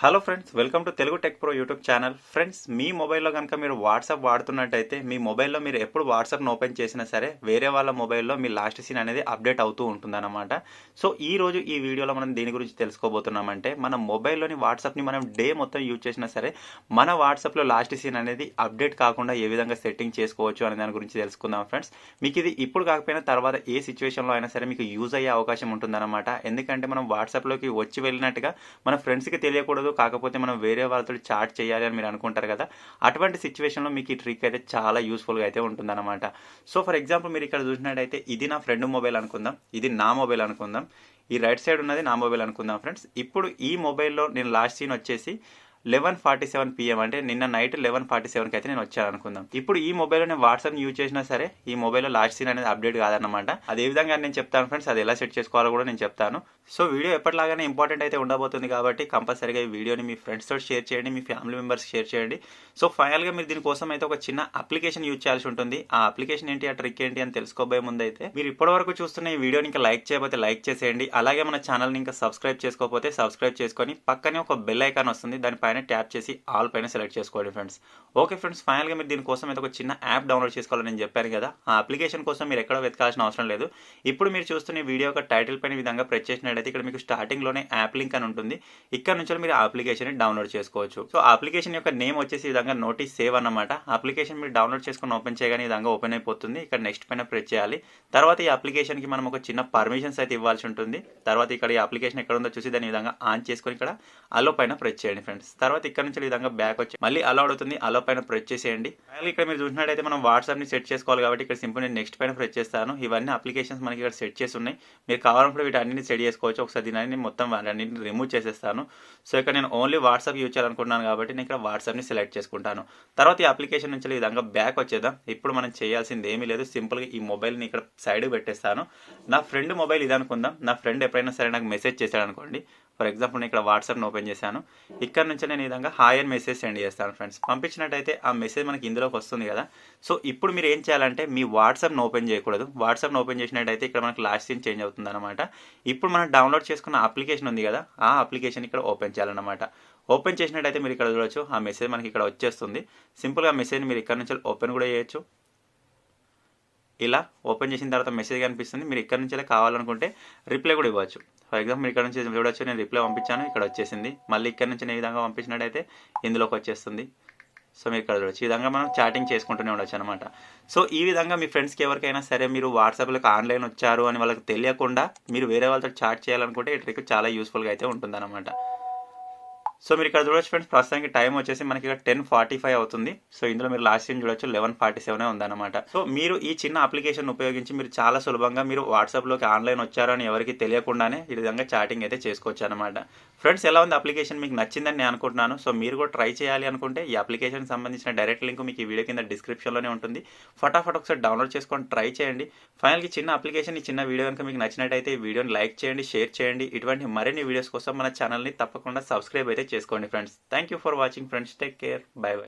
Hello friends, welcome to Telugu tech pro YouTube channel. Friends, మీ మొబైల్లో కనుక మీరు వాట్సాప్ వాడుతున్నట్టయితే మీ మొబైల్లో మీరు ఎప్పుడు వాట్సాప్ను ఓపెన్ చేసినా సరే వేరే వాళ్ళ మొబైల్లో మీ లాస్ట్ సీన్ అనేది అప్డేట్ అవుతూ ఉంటుందన్నమాట. సో ఈ రోజు ఈ వీడియోలో మనం దేని గురించి తెలుసుకోబోతున్నామంటే, మన మొబైల్లోని వాట్సాప్ని మనం డే మొత్తం యూజ్ చేసినా సరే మన వాట్సాప్లో లాస్ట్ సీన్ అనేది అప్డేట్ కాకుండా ఏ విధంగా సెట్టింగ్ చేసుకోవచ్చు అనే దాని గురించి తెలుసుకుందాం. ఫ్రెండ్స్, మీకు ఇది ఇప్పుడు కాకపోయినా తర్వాత ఏ సిచ్యువేషన్లో అయినా సరే మీకు యూజ్ అయ్యే అవకాశం ఉంటుందన్నమాట. ఎందుకంటే మనం వాట్సాప్లోకి వచ్చి వెళ్ళినట్టుగా మన ఫ్రెండ్స్కి తెలియకూడదు, కాకపోతే మనం వేరే వాళ్ళతో చాట్ చేయాలి అని మీరు అనుకుంటారు కదా. అటువంటి సిచ్యువేషన్లో మీకు ఈ ట్రిక్ అయితే చాలా యూస్ఫుల్గా అయితే ఉంటుందన్నమాట. సో ఫర్ ఎగ్జాంపుల్ మీరు ఇక్కడ చూసినట్టయితే ఇది నా ఫ్రెండ్ మొబైల్ అనుకుందాం, ఇది నా మొబైల్ అనుకుందాం, ఈ రైట్ సైడ్ ఉన్నది నా మొబైల్ అనుకుందాం. ఫ్రెండ్స్, ఇప్పుడు ఈ మొబైల్లో నేను లాస్ట్ సీన్ వచ్చేసి 11:47 PM, అంటే నిన్న నైట్ 11:47కి అయితే నేను వచ్చాను అనుకుందాం. ఇప్పుడు ఈ మొబైల్లో నేను వాట్సాప్ యూజ్ చేసినా సరే ఈ మొబైల్లో లాస్ట్ సీన్ అనేది అప్డేట్ కాదన్నమాట. అదే విధంగా నేను చెప్తాను ఫ్రెండ్స్, అది ఎలా సెట్ చేసుకోవాలో కూడా నేను చెప్తాను. సో వీడియో ఎప్పటిలాగానే ఇంపార్టెంట్ అయితే ఉండబోతుంది కాబట్టి కంపల్సరీగా ఈ వీడియోని మీ ఫ్రెండ్స్ తోటి షేర్ చేయండి, మీ ఫ్యామిలీ మెంబర్స్ షేర్ చేయండి. సో ఫైనల్గా మీరు దీనికోసం అయితే ఒక చిన్న అప్లికేషన్ యూజ్ చేయాల్సి ఉంటుంది. ఆ అప్లికేషన్ ఏంటి, ఆ ట్రిక్ ఏంటి అని తెలుసుకోబోయే ముందు అయితే మీరు ఇప్పటివరకు చూస్తున్న ఈ వీడియోని ఇంకా లైక్ చేయకపోతే లైక్ చేసేయండి. అలాగే మన ఛానల్ని ఇంకా సబ్స్క్రైబ్ చేసుకోకపోతే సబ్స్క్రైబ్ చేసుకొని పక్కనే ఒక బెల్ ఐకాన్ వస్తుంది, దానిపైన ట్యాప్ చేసి ఆల్ పైన సెలెక్ట్ చేసుకోండి ఫ్రెండ్స్. ఓకే ఫ్రెండ్స్, ఫైనల్గా మీరు దీనికోసం అయితే ఒక చిన్న యాప్ డౌన్లోడ్ చేసుకోవాలని నేను చెప్పాను కదా. ఆ అప్లికేషన్ కోసం మీరు ఎక్కడో వెతకాల్సిన అవసరం లేదు. ఇప్పుడు మీరు చూస్తున్న వీడియో యొక్క టైటిల్ పైన విధంగా ప్రెస్ చేసినట్టయితే ఇక్కడ మీకు స్టార్టింగ్లోనే యాప్ లింక్ అని ఉంటుంది. ఇక్కడ నుంచి మీరు ఆ అప్లికేషన్ డౌన్లోడ్ చేసుకోవచ్చు. సో ఆ అప్లికేషన్ యొక్క నేమ్ వచ్చేసి ఈ విధంగా నోటీస్ సేవ్ అన్నమాట. అప్లికేషన్ మీరు డౌన్లోడ్ చేసుకుని ఓపెన్ చేయగానే ఈ విధంగా ఓపెన్ అయిపోతుంది. ఇక్కడ నెక్స్ట్ పైన ప్రెస్ చేయాలి. తర్వాత ఈ అప్లికేషన్కి మనం ఒక చిన్న పర్మిషన్స్ అయితే ఇవ్వాల్సి ఉంటుంది. తర్వాత ఇక్కడ ఈ అప్లికేషన్ ఎక్కడ ఉందో చూసి దాని విధంగా ఆన్ చేసుకొని ఇక్కడ అలో పైన ప్రెస్ చేయండి ఫ్రెండ్స్. తర్వాత ఇక్కడ నుంచి విధంగా బ్యాక్ వచ్చి మళ్ళీ అలో అడుగుతుంది, అలో పైన ప్రెస్ చేసేయండి. ఇక్కడ మీరు చూసినట్టయితే మనం వాట్సాప్ ని సెట్ చేసుకోవాలి కాబట్టి ఇక్కడ సింపుల్ నేను నెక్స్ట్ పైన ప్రెస్ చేస్తాను. ఇవన్నీ అప్లికేషన్స్ మనకి ఇక్కడ సెట్ చేసి ఉన్నాయి. మీరు కావాలన్నప్పుడు వీటి అన్నింటిని సెట్ చేసుకోవచ్చు. ఒకసారి దీని మొత్తం అన్నింటిని రిమూవ్ చేసేస్తాను. సో ఇక్కడ నేను ఓన్లీ వాట్సాప్ యూజ్ చేయాలనుకుంటున్నాను కాబట్టి నేను ఇక్కడ వాట్సాప్ ని సెలెక్ట్ చేసుకుంటాను. తర్వాత ఈ అప్లికేషన్ నుంచి ఈ విధంగా బ్యాక్ వచ్చేద్దాం. ఇప్పుడు మనం చేయాల్సింది ఏమీ లేదు, సింపుల్ గా ఈ మొబైల్ ని ఇక్కడ సైడ్ పెట్టేస్తాను. నా ఫ్రెండ్ మొబైల్ ఇది అనుకుందాం. నా ఫ్రెండ్ ఎప్పుడైనా సరే నాకు మెసేజ్ చేశాడు అనుకోండి, ఫర్ ఎగ్జాంపుల్ నేను ఇక్కడ వాట్సాప్ని ఓపెన్ చేశాను. ఇక్కడ నుంచి నేను ఈ విధంగా హాయ్ అని మెసేజ్ సెండ్ చేస్తాను ఫ్రెండ్స్. పంపించినట్టయితే ఆ మెసేజ్ మనకి ఇందులోకి వస్తుంది కదా. సో ఇప్పుడు మీరు ఏం చేయాలంటే మీ వాట్సాప్ని ఓపెన్ చేయకూడదు. వాట్సాప్ని ఓపెన్ చేసినట్టయితే ఇక్కడ మనకి లాస్ట్ సీన్ చేంజ్ అవుతుంది అనమాట. ఇప్పుడు మనం డౌన్లోడ్ చేసుకున్న అప్లికేషన్ ఉంది కదా, ఆ అప్లికేషన్ ఇక్కడ ఓపెన్ చేయాలన్నమాట. ఓపెన్ చేసినట్టయితే మీరు ఇక్కడ చూడొచ్చు, ఆ మెసేజ్ మనకి ఇక్కడ వచ్చేస్తుంది. సింపుల్గా మెసేజ్ మీరు ఇక్కడ నుంచి ఓపెన్ కూడా చేయొచ్చు. ఇలా ఓపెన్ చేసిన తర్వాత మెసేజ్ కనిపిస్తుంది. మీరు ఇక్కడ నుంచి కావాలనుకుంటే రిప్లై కూడా ఇవ్వచ్చు. ఫర్ ఎగ్జాంపుల్ ఇక్కడ నుంచి చూడొచ్చు, నేను రిప్లై పంపించాను, ఇక్కడ వచ్చేసింది. మళ్ళీ ఇక్కడ నుంచి నేను ఈ విధంగా పంపించినట్టయితే ఇందులోకి వచ్చేస్తుంది. సో మీరు ఇక్కడ చూడొచ్చు, ఈ విధంగా మనం చాటింగ్ చేసుకుంటూనే ఉండొచ్చు అనమాట. సో ఈ విధంగా మీ ఫ్రెండ్స్కి ఎవరికైనా సరే మీరు వాట్సాప్లోకి ఆన్లైన్ వచ్చారు అని వాళ్ళకి తెలియకుండా మీరు వేరే వాళ్ళతో చాట్ చేయాలనుకుంటే ఈ ట్రిక్ చాలా యూస్ఫుల్గా అయితే ఉంటుందన్నమాట. సో మీరు ఇక్కడ చూడొచ్చు ఫ్రెండ్స్, ప్రస్తుతానికి టైం వచ్చేసి మనకి ఇక్కడ 10:45 అవుతుంది. సో ఇందులో మీరు లాస్ట్ సీన్ చూడొచ్చు 11:47 ఉందన్నమాట. సో మీరు ఈ చిన్న అప్లికేషన్ ఉపయోగించి మీరు చాలా సులభంగా మీరు వాట్సాప్లోకి ఆన్లైన్ వచ్చారని ఎవరికి తెలియకుండానే ఈ విధంగా చాటింగ్ అయితే చేసుకోవచ్చు అనమాట. ఫ్రెండ్స్, ఎలా ఉంది అప్లికేషన్? మీకు నచ్చిందని నేను అనుకుంటున్నాను. సో మీరు కూడా ట్రై చేయాలి అనుకుంటే ఈ అప్లికేషన్ సంబంధించిన డైరెక్ట్ లింక్ మీకు ఈ వీడియో కింద డిస్క్రిప్షన్లోనే ఉంటుంది. ఫటాఫట్ ఒకసారి డౌన్లోడ్ చేసుకొని ట్రై చేయండి. ఫైనల్కి చిన్న అప్లికేషన్, ఈ చిన్న వీడియో కనుక మీకు నచ్చినట్టయితే ఈ వీడియోని లైక్ చేయండి, షేర్ చేయండి. ఇటువంటి మరిన్ని వీడియోస్ కోసం మన ఛానల్ని తప్పకుండా సబ్స్క్రైబ్ అయితే చేసుకోండి friends. Thank you for watching friends. Take care, by by.